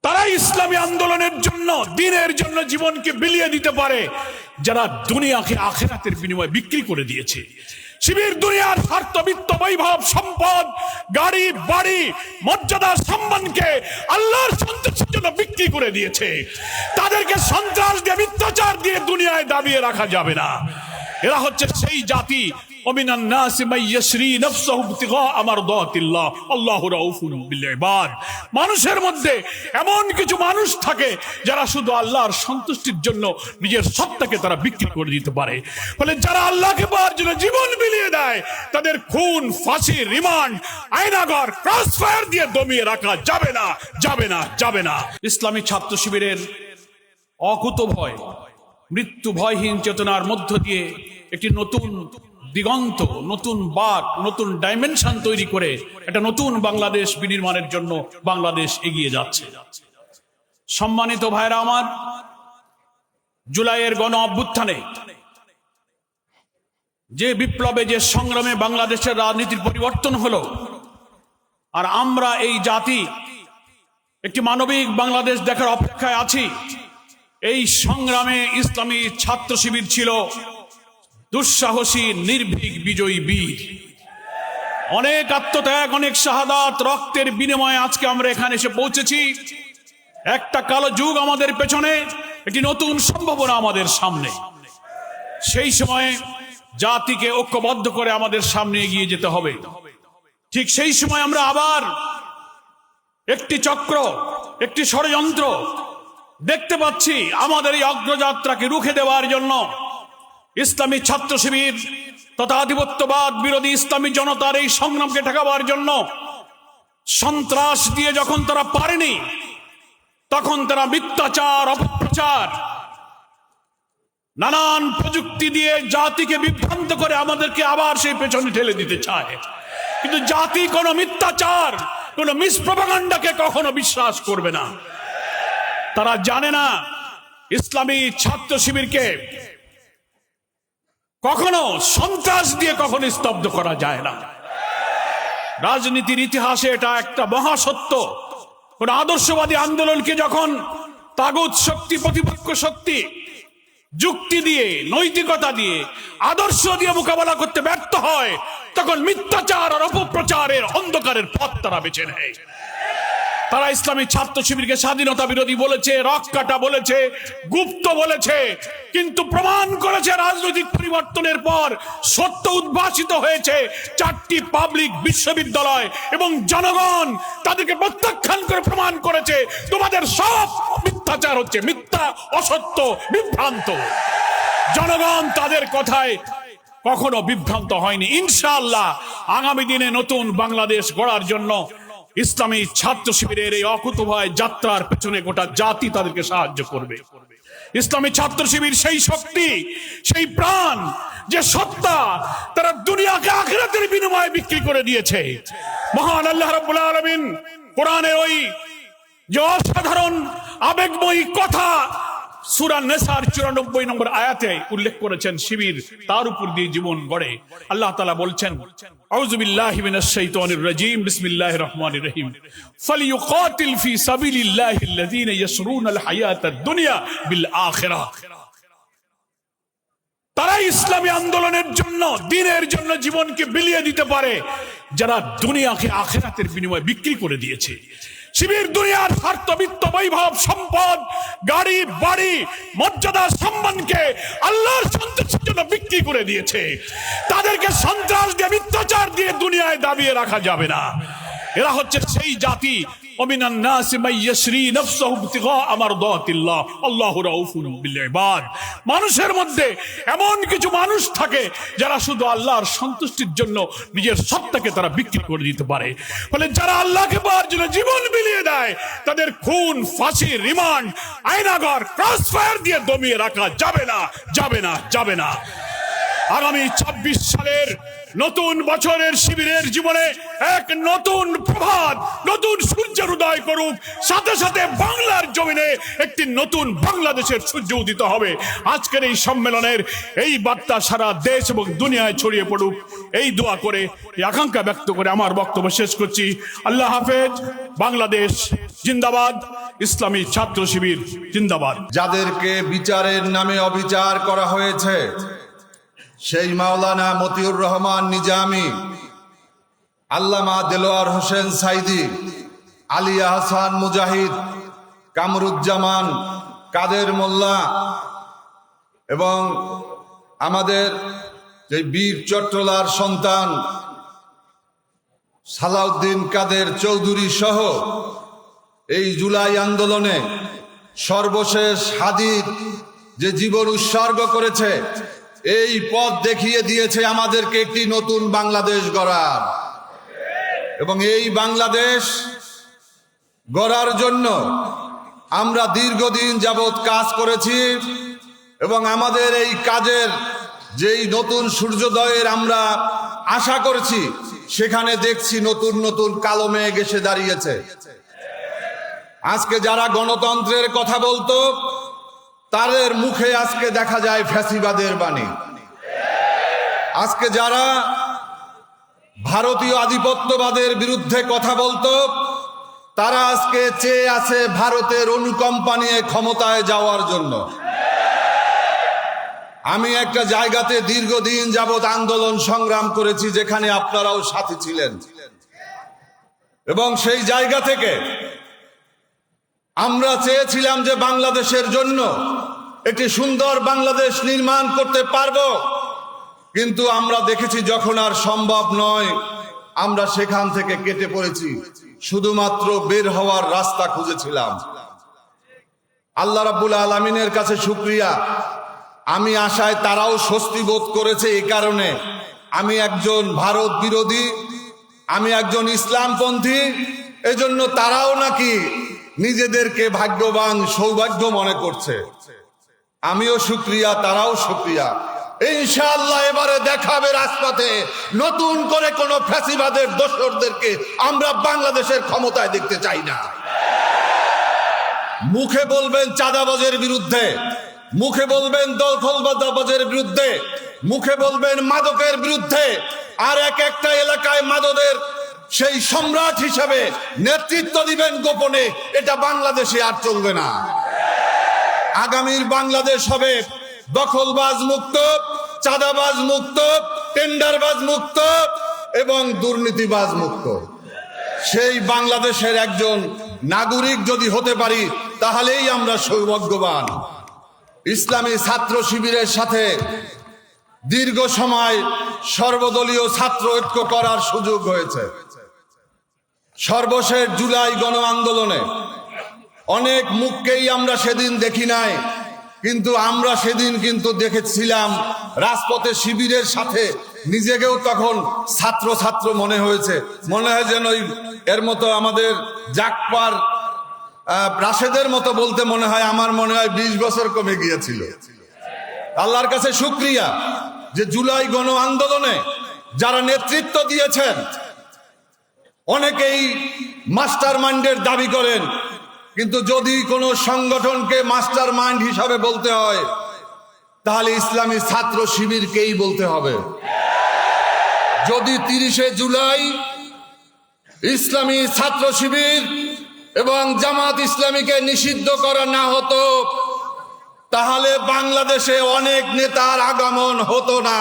তারা ইসলামী আন্দোলনের জন্য, দ্বীনের জন্য জীবনকে বিলিয়ে দিতে পারে যারা দুনিয়াকে আখিরাতের বিনিময়ে বিক্রি করে দিয়েছে। শিবির দুনিয়ার স্বার্থ, বিত্ত, বৈভব, সম্পদ, গাড়ি, বাড়ি, মর্যাদা, সম্মানকে আল্লাহর সন্তুষ্টির জন্য বিক্রি করে দিয়েছে। তাদেরকে সন্ত্রাস দিয়ে, মিথ্যাচার দিয়ে দুনিয়ায় দাবিয়ে রাখা যাবে না। এরা হচ্ছে সেই জাতি, ওমিনান নাসি মান ইয়াশরি নাফসাহু ইবতিগা মারদাতিল্লাহ আল্লাহু রাউফুন বিল ইবাদ। মানুষের মধ্যে এমন কিছু মানুষ থাকে যারা শুধু আল্লাহর সন্তুষ্টির জন্য নিজের সত্তাকে তারা বিক্রি করে দিতে পারে। ফলে যারা আল্লাহকে পাওয়ার জন্য জীবন বিলিয়ে দেয়, তাদের খুন, ফাঁসি, রিমান্ড, আয়নাঘর, ক্রসফায়ার দিয়ে দমিয়ে রাখা যাবে না, যাবে না, যাবে না। ইসলামী ছাত্র শিবিরের অকুতভয়, মৃত্যু ভয়হীন চেতনার মধ্য দিয়ে একটি নতুন দিগন্ত, নতুন বাক, নতুন ডাইমেনশন তৈরি করে একটা নতুন বাংলাদেশ বিনির্মাণের জন্য বাংলাদেশ এগিয়ে যাচ্ছে। সম্মানিত ভাইরা আমার, জুলাইয়ের গণ অভ্যুত্থানে যে বিপ্লবে, যে সংগ্রামে বাংলাদেশের রাজনীতির পরিবর্তন হলো, আর আমরা এই জাতি একটি মানবিক বাংলাদেশ দেখার অপেক্ষায় আছি। এই সংগ্রামে ইসলামী ছাত্র শিবির ছিল দুঃসাহসী, নির্ভীক, বিজয়ী বীর। অনেক আত্মত্যাগ, অনেক শাহাদাত, রক্তের বিনিময়ে আজকে আমরা এখানে এসে পৌঁছেছি। একটা কালো যুগ আমাদের পেছনে, একটি নতুন সম্ভাবনা আমাদের সামনে। সেই সময়ে জাতিকে ঐক্যবদ্ধ করে আমাদের সামনে এগিয়ে যেতে হবে। ঠিক সেই সময় আমরা আবার একটি চক্র, একটি ষড়যন্ত্র দেখতে পাচ্ছি আমাদের এই অগ্রযাত্রাকে রুখে দেওয়ার জন্য। ইসলামী ছাত্র শিবির তথা আধিপত্যবাদ বিরোধী ইসলামী জনতার এই সংগ্রামকে ঠেকাবার জন্য সন্ত্রাস দিয়ে যখন তারা পারেনি, তখন তারা মিথ্যাচার, অপপ্রচার, নানান প্রযুক্তি দিয়ে জাতিকে বিভ্রান্ত করে আমাদেরকে আবার সেই পেছনে ঠেলে দিতে চায়। কিন্তু জাতি কোনো মিথ্যাচার, কোনো মিসপ্রপাগান্ডাকে কখনো বিশ্বাস করবে না। তারা জানে না ইসলামী ছাত্র শিবিরকে কখনো সন্ত্রাস দিয়ে কখনো স্তব্ধ করা যায় না। রাজনীতির ইতিহাসে এটা একটা মহাসত্য। কোন আদর্শবাদী আন্দোলনকে যখন তাগুত শক্তি, প্রতিপক্ষ শক্তি যুক্তি দিয়ে, নৈতিকতা দিয়ে, আদর্শ দিয়ে মোকাবেলা করতে ব্যর্থ হয়, তখন মিথ্যাচার আর অপপ্রচারের অন্ধকারের পথ তারা বেছে নেয়। তারা ইসলামী ছাত্র শিবিরকে স্বাধীনতা বিরোধী বলেছে, রক কাটা বলেছে, গুপ্ত বলেছে, কিন্তু প্রমাণ করেছে রাজনৈতিক পরিবর্তনের পর সত্য উদ্ভাসিত হয়েছে। 4টি পাবলিক বিশ্ববিদ্যালয় এবং জনগণ তাদেরকে প্রত্যাখ্যান করে প্রমাণ করেছে তোমাদের সব মিথ্যাচার হচ্ছে, মিথ্যা, অসত্য, বিভ্রান্ত। জনগণ তাদের কথায় কখনো বিভ্রান্ত হয়নি। ইনশাআল্লাহ আগামী দিনে নতুন বাংলাদেশ গড়ার জন্য ইসলামী ছাত্র শিবিরের এই অকুতভয় যাত্রার পেছনে গোটা জাতি তাদেরকে সাহায্য করবে। ইসলামী ছাত্র শিবির সেই শক্তি, সেই প্রাণ, যে সত্তা তারা দুনিয়াকে আখিরাতের বিনিময়ে বিক্রি করে দিয়েছে। মহান আল্লাহ রাব্বুল আলামিন কোরআনের ওই যে অসাধারণ আবেগময়ী কথা সূরা নিসার 94 নম্বর আয়াতে উল্লেখ করেছেন, শিবির তার উপর দিয়ে জীবন গড়ে। আল্লাহ তাআলা বলছেন, আউযু বিল্লাহি মিনাশ শাইতানির রাজীম, বিসমিল্লাহির রহমানির রহিম, ফালিয়ুকাতিল ফি সাবিলিল্লাহিল্লাযীনা ইয়াশরুনাল হায়াতাদ দুনিয়া বিল আখিরাহ। তারা ইসলামী আন্দোলনের জন্য, দ্বীনের জন্য জীবনকে বিলিয়ে দিতে পারে যারা দুনিয়াকে আখিরাতের বিনিময়ে বিক্রি করে দিয়েছে। শিবির দুনিয়ার স্বার্থ, বিত্ত, বৈভব, সম্পদ, গাড়ি, বাড়ি, মর্যাদা, সম্মানকে আল্লাহর সন্তুষ্টির জন্য বিক্রি করে দিয়েছে। তাদেরকে সন্ত্রাস দিয়ে, মিথ্যাচার দিয়ে দুনিয়ায় দাবিয়ে রাখা যাবে না। এরা হচ্ছে সেই জাতি, ওমিনান নাসি মান ইয়াশরি নাফসাহু ইবতিগা মারদাতিল্লাহ আল্লাহু রাউফুন বিল ইবাদ। মানুষের মধ্যে এমন কিছু মানুষ থাকে যারা শুধু আল্লাহর সন্তুষ্টির জন্য নিজের সত্তাকে তারা বিক্রি করে দিতে পারে। ফলে যারা আল্লাহকে পাওয়ার জন্য জীবন বিলিয়ে দেয়, তাদের খুন, ফাঁসি, রিমান্ড, আয়নাঘর, ক্রসফায়ার দিয়ে দমিয়ে রাখা যাবে না, যাবে না, যাবে না। আগামী ২৬ সালের নতুন বছরের শিবিরের জীবনে এক নতুন প্রভাত, নতুন সূর্যের উদয় করুক, সাথে সাথে বাংলার জমিনে একটি নতুন বাংলাদেশের সূর্য উদিত হবে। আজকের এই সম্মেলনের এই বার্তা সারা দেশ এবং দুনিয়ায় ছড়িয়ে পড়ুক, এই দোয়া করে, এই আকাঙ্ক্ষা ব্যক্ত করে আমার বক্তব্য শেষ করছি। আল্লাহ হাফেজ। বাংলাদেশ জিন্দাবাদ, ইসলামী ছাত্র শিবির জিন্দাবাদ। যাদেরকে বিচারের নামে অবিচার করা হয়েছে, সেই মাওলানা মতিউর রহমান নিজামী, আল্লামা দেলোয়ার হোসেন সাইদি, আলী আহসান মুজাহিদ, কামরুজ্জামান, কাদের মোল্লা এবং আমাদের যে বীর চট্টলার সন্তান সালাউদ্দিন কাদের চৌধুরী সহ এই জুলাই আন্দোলনে সর্বশেষ হাদির যে জীবন উৎসর্গ করেছে, এই পথ দেখিয়ে দিয়েছে আমাদেরকে একটি নতুন বাংলাদেশ গড়ার। এবং এই বাংলাদেশ গড়ার জন্য আমরা দীর্ঘদিন যাবৎ কাজ করেছি এবং আমাদের এই কাজের যেই নতুন সূর্যোদয়ের আমরা আশা করছি, সেখানে দেখছি নতুন নতুন কালো মেঘ এসে দাঁড়িয়েছে। আজকে যারা গণতন্ত্রের কথা বলতো, তাদের মুখে আজকে দেখা যায় ফ্যাসিবাদের বাণী। আজকে যারা ভারতীয় আধিপত্যবাদের বিরুদ্ধে কথা বলতো, তারা আজকে চেয়ে আছে ভারতের অনুকম্পা নিয়ে ক্ষমতায় যাওয়ার জন্য। আমি একটা জায়গাতে দীর্ঘদিন যাবৎ আন্দোলন সংগ্রাম করেছি, যেখানে আপনারাও সাথী ছিলেন, এবং সেই জায়গা থেকে আমরা চেয়েছিলাম যে বাংলাদেশের জন্য একটি সুন্দর বাংলাদেশ নির্মাণ করতে পারবো। কিন্তু আমরা দেখেছি যখন আর সম্ভব নয়, আমরা সেখান থেকে কেটে পড়েছি, শুধুমাত্র বের হওয়ার রাস্তা খুঁজেছিলাম। আল্লাহ রাব্বুল আলামিনের কাছে শুকরিয়া, আমি আশায় তারাও স্বস্তি বোধ করেছে। এই কারণে আমি একজন ভারত বিরোধী, আমি একজন ইসলামপন্থী, এজন্য তারাও নাকি নিজেদেরকে ভাগ্যবান, সৌভাগ্য মনে করছে। আমিও শুকরিয়া, তারাও শুকরিয়া। ইনশাআল্লাহ এবারে দেখাবে রাজপথে নতুন করে কোন ফ্যাসিবাদের দোসরদেরকে আমরা বাংলাদেশের ক্ষমতায় দেখতে চাই না। মুখে বলবেন চাঁদাবাজের বিরুদ্ধে, মুখে বলবেন দখলবাজের বিরুদ্ধে, মুখে বলবেন মাদকের বিরুদ্ধে, আর এক একটা এলাকায় মাদকের সেই সম্রাট হিসাবে নেতৃত্ব দিবেন গোপনে। এটা বাংলাদেশে আর চলবে না। আগামীর বাংলাদেশ হবে দখলবাজ মুক্ত, চাঁদাবাজ মুক্ত, টেন্ডারবাজ মুক্ত এবং দুর্নীতিবাজ মুক্ত। সেই বাংলাদেশের একজন নাগরিক যদি হতে পারি, তাহলেই আমরা সৌভাগ্যবান। ইসলামী ছাত্র শিবিরের সাথে দীর্ঘ সময় সর্বদলীয় ছাত্র ঐক্য করার সুযোগ হয়েছে। সর্বশেষ জুলাই গণ আন্দোলনে অনেক মুখকেই আমরা সেদিন দেখি নাই, কিন্তু আমরা সেদিন কিন্তু দেখেছিলাম রাজপথে শিবিরের সাথে নিজেকেও তখন ছাত্র ছাত্র মনে হয়েছে। মনে হয় যেন এর মতো আমাদের জাকপার রাশেদের মতো বলতে মনে হয়, আমার মনে হয় 20 বছর কমে গিয়েছিল। আল্লাহর কাছে শুকরিয়া যে জুলাই গণ আন্দোলনে যারা নেতৃত্ব দিয়েছেন, অনেকেই মাস্টার মাইন্ডের দাবি করেন, কিন্তু যদি কোনো সংগঠনকে মাস্টার মাইন্ড হিসাবে বলতে হয়, তাহলে ইসলামী ছাত্র শিবিরকেই বলতে হবে। যদি 30শে জুলাই ইসলামী ছাত্র শিবির এবং জামাত ইসলামীকে নিষিদ্ধ করা না হতো, তাহলে বাংলাদেশে অনেক নেতার আগমন হতো না,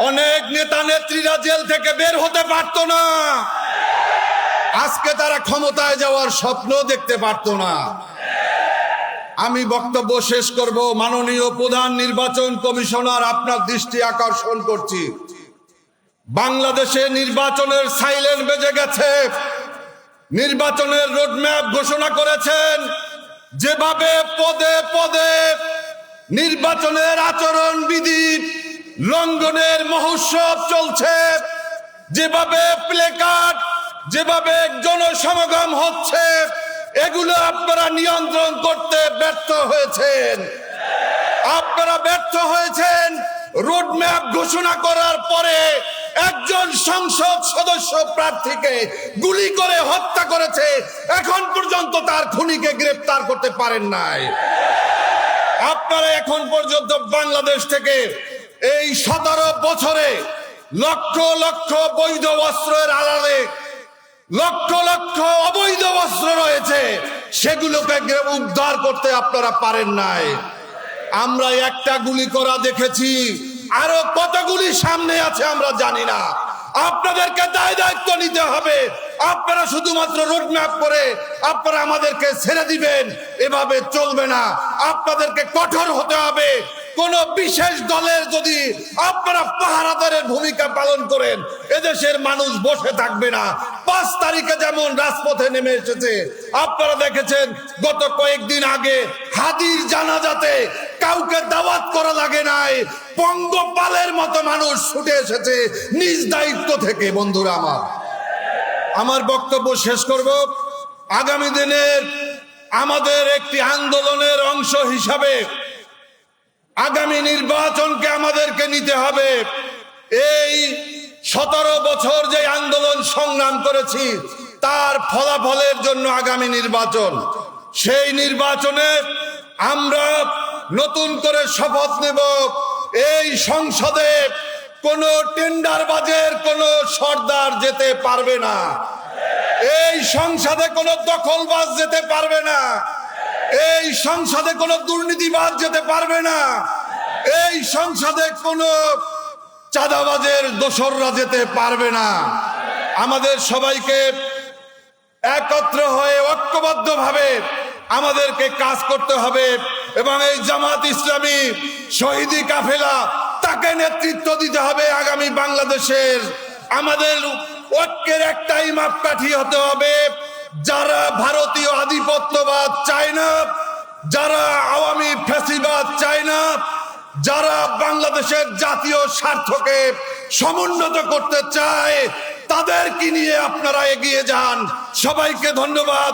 অনেক নেতা নেত্রীরা জেল থেকে বের হতে পারতো না, আজকে তারা ক্ষমতায় যাওয়ার স্বপ্ন দেখতে পারতো না। আমি বক্তব্য শেষ করব। মাননীয় প্রধান নির্বাচন কমিশনার, আপনার দৃষ্টি আকর্ষণ করছি, বাংলাদেশে নির্বাচনের সাইলেন্স বেজে গেছে। নির্বাচনের রোডম্যাপ ঘোষণা করেছেন, যেভাবে পদে পদে নির্বাচনের আচরণ বিধি লঙ্ঘনের মহোৎসব চলছে, যেভাবে প্লেকার্ড, যেভাবে জনসমাগম হচ্ছে, এগুলো আপনারা নিয়ন্ত্রণ করতে ব্যর্থ হয়েছেন। আপনারা ব্যর্থ হয়েছেন। রোডম্যাপ ঘোষণা করার পরে একজন সংসদ সদস্য প্রার্থীকে গুলি করে হত্যা করেছে, এখন পর্যন্ত তার খুনিকে গ্রেফতার করতে পারেন নাই। আপনারা এখন পর্যন্ত বাংলাদেশ থেকে এই 17 বছরে লক্ষ লক্ষ বৈধ অস্ত্রের আড়ালে লক্ষ লক্ষ অবৈধ অস্ত্র রয়েছে, সেগুলোকে উদ্ধার করতে আপনারা পারেন নাই। আমরা একটা গুলি করা দেখেছি, আরো কতগুলি সামনে আছে আমরা জানি না। আপনাদেরকে দায় দায়িত্ব নিতে হবে। আপনারা শুধুমাত্র রোডম্যাপ করে আপনারা আমাদেরকে ছেড়ে দিবেন, এভাবে চলবে না। আপনাদেরকে কঠোর হতে হবে। কোন বিশেষ দলের যদি আপনারা পাহারাদারের ভূমিকা পালন করেন, এদেশের মানুষ বসে থাকবে না। 5 তারিখে যেমন রাজপথে নেমে এসেছে, আপনারা দেখেছেন গত কয়েকদিন আগে হাদির জানাজাতে কাউকে দাওয়াত করা লাগে নাই, পঙ্গপালের মতো মানুষ ছুটে এসেছে নিজ দায়িত্ব থেকে। বন্ধুরা আমার বক্তব্য শেষ করব। আগামী দিনের আমাদের একটি আন্দোলনের অংশ হিসাবে আগামী নির্বাচনকে আমাদেরকে নিতে হবে। এই 17 বছর যে আন্দোলন সংগ্রাম করেছি, তার ফলাফলের জন্য আগামী নির্বাচন। সেই নির্বাচনে আমরা নতুন করে শপথ নেব, এই সংসদে কোনো টেন্ডারবাজের কোনো সর্দার যেতে পারবে না, এই সংসদে কোনো দখলবাজ যেতে পারবে না, এই সংসদে কোনো দুর্নীতিবাজ যেতে পারবে না, এই সংসদে কোনো চাঁদাবাজের দোসররা যেতে পারবে না। আমাদের সবাইকে একত্র হয়ে ঐক্যবদ্ধভাবে আমাদেরকে কাজ করতে হবে এবং এই জামাত ইসলামী শহীদি কাফেলা তাকে নেতৃত্ব দিতে হবে। আগামী বাংলাদেশের আমাদের ঐক্যের একটাই মাপকাঠি হতে হবে, যারা ভারতীয় আধিপত্যবাদ চায় না, যারা আওয়ামী ফ্যাসিবাদ চায় না, যারা বাংলাদেশের জাতীয় স্বার্থকে সমুন্নত করতে চায়, তাদেরকে নিয়ে আপনারা এগিয়ে যান। সবাইকে ধন্যবাদ।